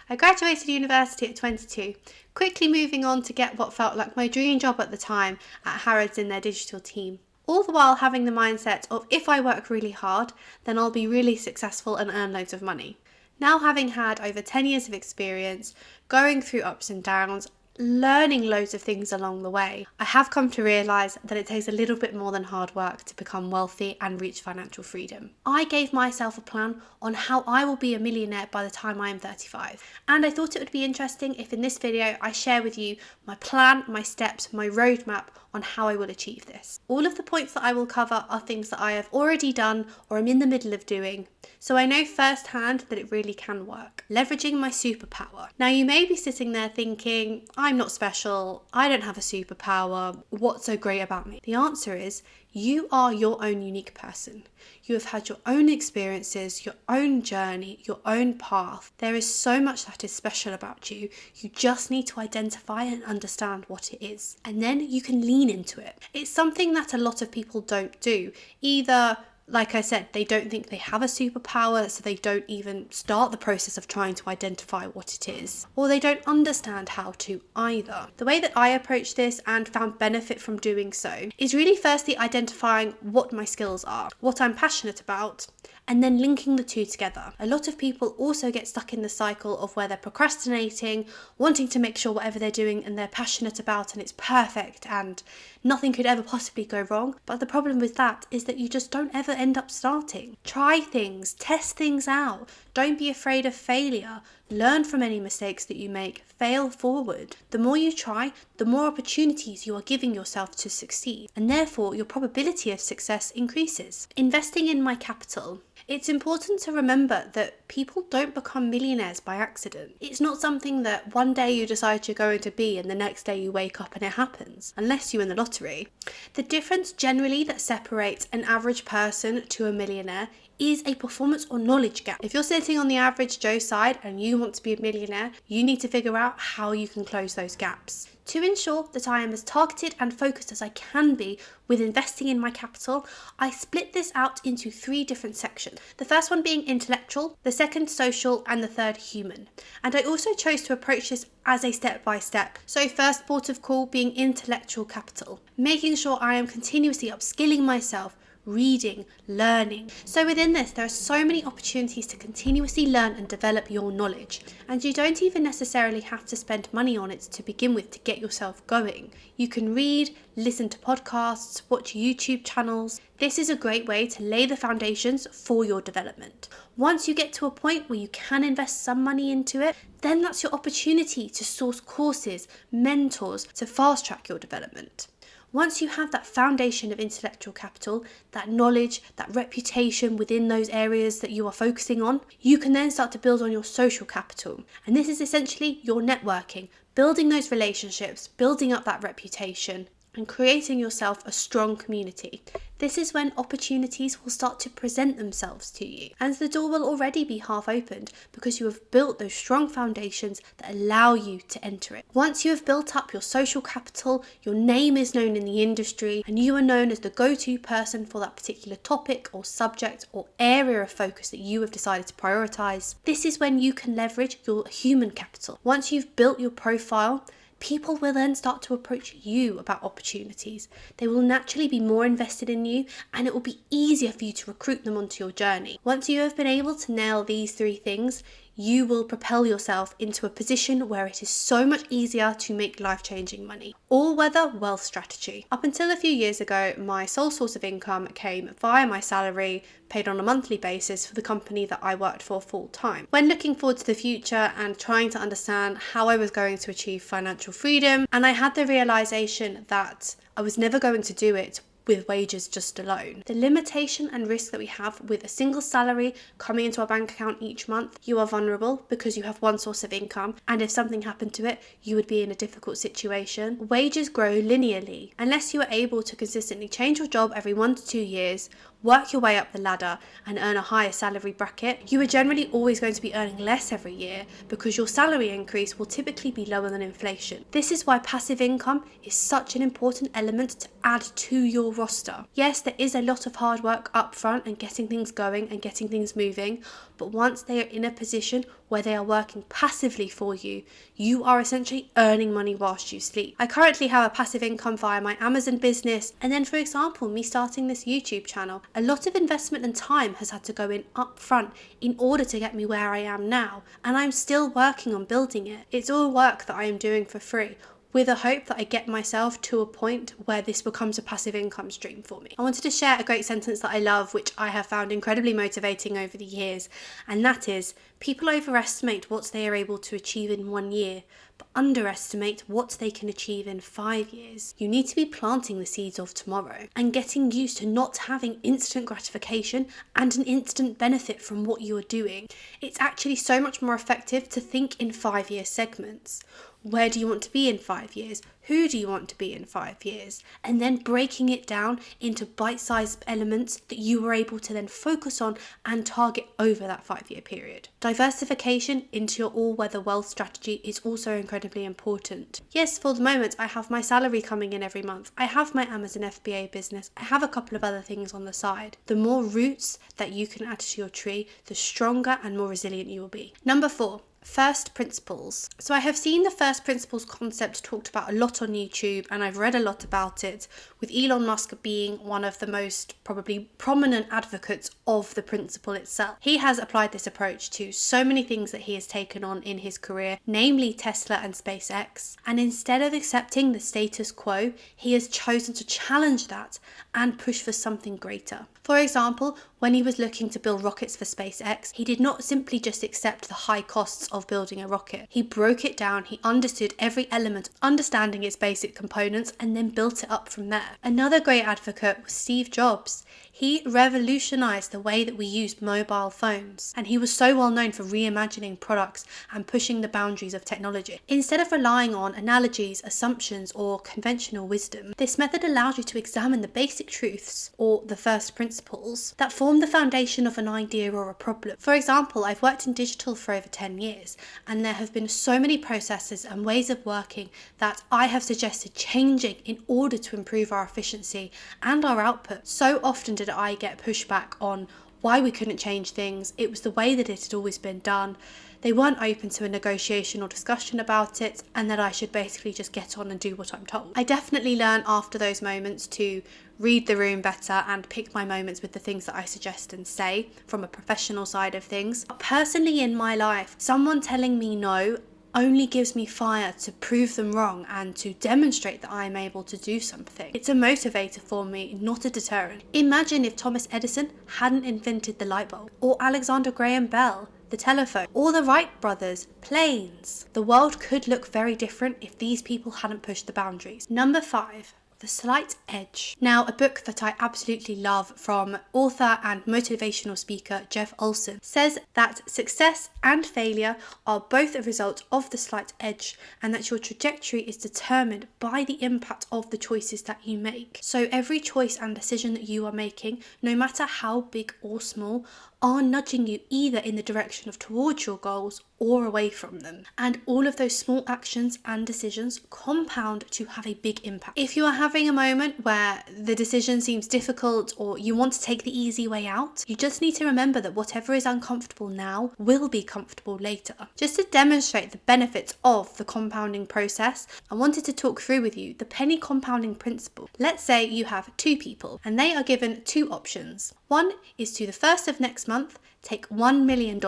I graduated university at 22, quickly moving on to get what felt like my dream job at the time at Harrods in their digital team. All the while having the mindset of if I work really hard, then I'll be really successful and earn loads of money. Now having had over 10 years of experience, going through ups and downs, learning loads of things along the way, I have come to realise that it takes a little bit more than hard work to become wealthy and reach financial freedom. I gave myself a plan on how I will be a millionaire by the time I am 35, and I thought it would be interesting if in this video I share with you my plan, my steps, my roadmap on how I will achieve this. All of the points that I will cover are things that I have already done or am in the middle of doing, so I know firsthand that it really can work. Leveraging my superpower. Now you may be sitting there thinking, I'm not special, I don't have a superpower, what's so great about me? The answer is, you are your own unique person. You have had your own experiences, your own journey, your own path. There is so much that is special about you. You just need to identify and understand what it is. And then you can lean into it. It's something that a lot of people don't do. Either, like I said, they don't think they have a superpower, so they don't even start the process of trying to identify what it is, or they don't understand how to either. The way that I approach this and found benefit from doing so is really firstly identifying what my skills are, what I'm passionate about, and then linking the two together. A lot of people also get stuck in the cycle of where they're procrastinating, wanting to make sure whatever they're doing and they're passionate about and it's perfect and nothing could ever possibly go wrong. But the problem with that is that you just don't ever end up starting. Try things, test things out. Don't be afraid of failure. Learn from any mistakes that you make, fail forward. The more you try, the more opportunities you are giving yourself to succeed, and therefore your probability of success increases. Investing in my capital. It's important to remember that people don't become millionaires by accident. It's not something that one day you decide you're going to be and the next day you wake up and it happens, unless you win the lottery. The difference generally that separates an average person to a millionaire is a performance or knowledge gap. If you're sitting on the average Joe side and you want to be a millionaire, you need to figure out how you can close those gaps. To ensure that I am as targeted and focused as I can be with investing in my capital, I split this out into 3 different sections. The first one being intellectual, the second social, and the third human. And I also chose to approach this as a step-by-step. So first port of call being intellectual capital, making sure I am continuously upskilling myself, reading, learning. So within this, there are so many opportunities to continuously learn and develop your knowledge. And you don't even necessarily have to spend money on it to begin with to get yourself going. You can read, listen to podcasts, watch YouTube channels. This is a great way to lay the foundations for your development. Once you get to a point where you can invest some money into it, then that's your opportunity to source courses, mentors to fast track your development. Once you have that foundation of intellectual capital, that knowledge, that reputation within those areas that you are focusing on, you can then start to build on your social capital. And this is essentially your networking, building those relationships, building up that reputation, and creating yourself a strong community. This is when opportunities will start to present themselves to you, and the door will already be half opened because you have built those strong foundations that allow you to enter it. Once you have built up your social capital, your name is known in the industry, and you are known as the go-to person for that particular topic or subject or area of focus that you have decided to prioritize. This is when you can leverage your human capital. Once you've built your profile, people will then start to approach you about opportunities. They will naturally be more invested in you, and it will be easier for you to recruit them onto your journey. Once you have been able to nail these 3 things, you will propel yourself into a position where it is so much easier to make life-changing money. All-weather wealth strategy. Up until a few years ago, my sole source of income came via my salary, paid on a monthly basis for the company that I worked for full-time. When looking forward to the future and trying to understand how I was going to achieve financial freedom, and I had the realization that I was never going to do it with wages just alone. The limitation and risk that we have with a single salary coming into our bank account each month, you are vulnerable because you have one source of income, and if something happened to it, you would be in a difficult situation. Wages grow linearly. Unless you are able to consistently change your job every 1 to 2 years, work your way up the ladder and earn a higher salary bracket, you are generally always going to be earning less every year because your salary increase will typically be lower than inflation. This is why passive income is such an important element to add to your roster. Yes, there is a lot of hard work up front and getting things going and getting things moving, but once they are in a position where they are working passively for you, you are essentially earning money whilst you sleep. I currently have a passive income via my Amazon business, and then for example, me starting this YouTube channel, a lot of investment and time has had to go in up front in order to get me where I am now, and I'm still working on building it. It's all work that I am doing for free, with a hope that I get myself to a point where this becomes a passive income stream for me. I wanted to share a great sentence that I love, which I have found incredibly motivating over the years, and that is, people overestimate what they are able to achieve in 1 year, but underestimate what they can achieve in 5 years. You need to be planting the seeds of tomorrow and getting used to not having instant gratification and an instant benefit from what you are doing. It's actually so much more effective to think in 5-year segments. Where do you want to be in 5 years? Who do you want to be in 5 years? And then breaking it down into bite-sized elements that you are able to then focus on and target over that 5-year period. Diversification into your all-weather wealth strategy is also incredibly important. Yes, for the moment, I have my salary coming in every month. I have my Amazon FBA business. I have a couple of other things on the side. The more roots that you can add to your tree, the stronger and more resilient you will be. Number 4. First principles. So I have seen the first principles concept talked about a lot on YouTube, and I've read a lot about it, with Elon Musk being one of the most probably prominent advocates of the principle itself. He has applied this approach to so many things that he has taken on in his career, namely Tesla and SpaceX, and instead of accepting the status quo, he has chosen to challenge that and push for something greater. For example, when he was looking to build rockets for SpaceX, he did not simply just accept the high costs of building a rocket. He broke it down, he understood every element, understanding its basic components, and then built it up from there. Another great advocate was Steve Jobs. He revolutionized the way that we use mobile phones, and he was so well known for reimagining products and pushing the boundaries of technology. Instead of relying on analogies, assumptions, or conventional wisdom, this method allows you to examine the basic truths, or the first principles, that form the foundation of an idea or a problem. For example, I've worked in digital for over 10 years, and there have been so many processes and ways of working that I have suggested changing in order to improve our efficiency and our output. So often did I get pushback on why we couldn't change things. It was the way that it had always been done. They weren't open to a negotiation or discussion about it, and that I should basically just get on and do what I'm told. I definitely learned after those moments to read the room better and pick my moments with the things that I suggest and say from a professional side of things. But personally in my life, someone telling me no only gives me fire to prove them wrong and to demonstrate that I'm able to do something. It's a motivator for me, not a deterrent. Imagine if Thomas Edison hadn't invented the light bulb, or Alexander Graham Bell, the telephone, or the Wright brothers, planes. The world could look very different if these people hadn't pushed the boundaries. Number 5. The Slight Edge. Now, a book that I absolutely love from author and motivational speaker Jeff Olson says that success and failure are both a result of the slight edge, and that your trajectory is determined by the impact of the choices that you make. So every choice and decision that you are making, no matter how big or small, are nudging you either in the direction of towards your goals or away from them. And all of those small actions and decisions compound to have a big impact. If you are having a moment where the decision seems difficult or you want to take the easy way out, you just need to remember that whatever is uncomfortable now will be comfortable later. Just to demonstrate the benefits of the compounding process, I wanted to talk through with you the penny compounding principle. Let's say you have 2 people and they are given 2 options. One is to the 1st of next month take $1 million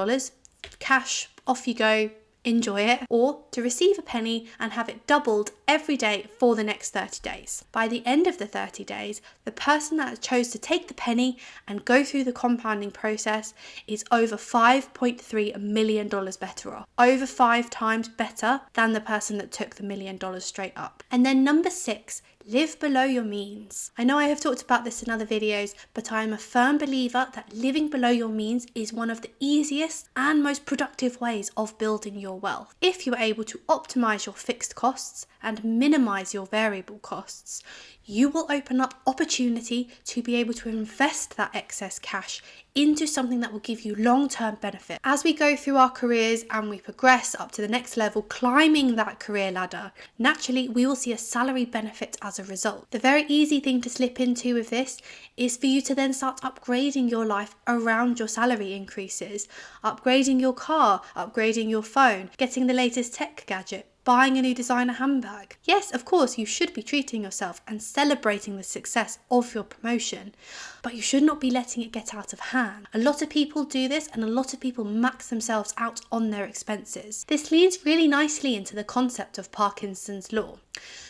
cash, off you go, enjoy it, or to receive a penny and have it doubled every day for the next 30 days. By the end of the 30 days, the person that chose to take the penny and go through the compounding process is over $5.3 million better off. Over 5 times better than the person that took the $1 million straight up. And then number 6, live below your means. I know I have talked about this in other videos, but I am a firm believer that living below your means is one of the easiest and most productive ways of building your wealth. If you are able to optimize your fixed costs and minimize your variable costs, you will open up opportunity to be able to invest that excess cash into something that will give you long-term benefit. As we go through our careers and we progress up to the next level, climbing that career ladder, naturally we will see a salary benefit as a result. The very easy thing to slip into with this is for you to then start upgrading your life around your salary increases, upgrading your car, upgrading your phone, getting the latest tech gadget, buying a new designer handbag. Yes, of course, you should be treating yourself and celebrating the success of your promotion, but you should not be letting it get out of hand. A lot of people do this, and a lot of people max themselves out on their expenses. This leads really nicely into the concept of Parkinson's law.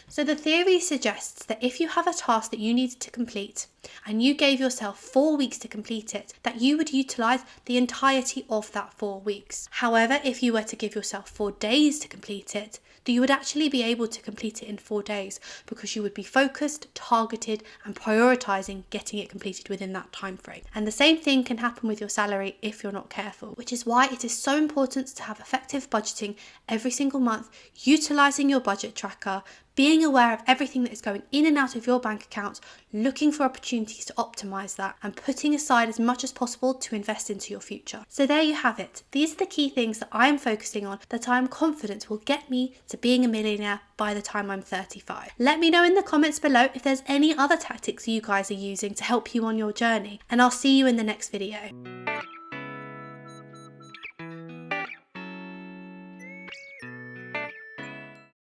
So the theory suggests that if you have a task that you needed to complete and you gave yourself 4 weeks to complete it, that you would utilize the entirety of that 4 weeks. However, if you were to give yourself 4 days to complete it, you would actually be able to complete it in 4 days, because you would be focused, targeted, and prioritizing getting it completed within that time frame. And the same thing can happen with your salary if you're not careful, which is why it is so important to have effective budgeting every single month, utilizing your budget tracker, being aware of everything that is going in and out of your bank account, looking for opportunities to optimize that, and putting aside as much as possible to invest into your future. So there you have it. These are the key things that I am focusing on that I am confident will get me to being a millionaire by the time I'm 35. Let me know in the comments below if there's any other tactics you guys are using to help you on your journey, and I'll see you in the next video.